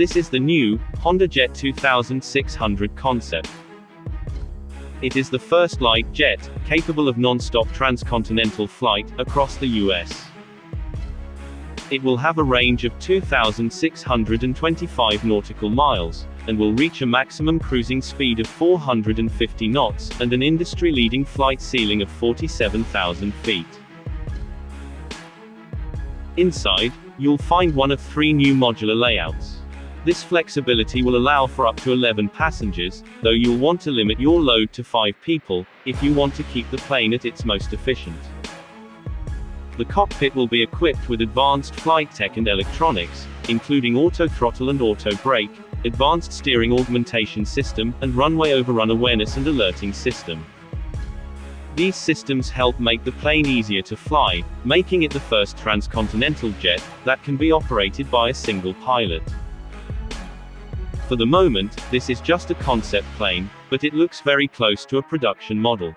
This is the new HondaJet 2600 concept. It is the first light jet capable of non-stop transcontinental flight across the US. It will have a range of 2,625 nautical miles, and will reach a maximum cruising speed of 450 knots, and an industry-leading flight ceiling of 47,000 feet. Inside, you'll find one of 3 new modular layouts. This flexibility will allow for up to 11 passengers, though you'll want to limit your load to 5 people, if you want to keep the plane at its most efficient. The cockpit will be equipped with advanced flight tech and electronics, including auto throttle and auto brake, advanced steering augmentation system, and runway overrun awareness and alerting system. These systems help make the plane easier to fly, making it the first transcontinental jet that can be operated by a single pilot. For the moment, this is just a concept plane, but it looks very close to a production model.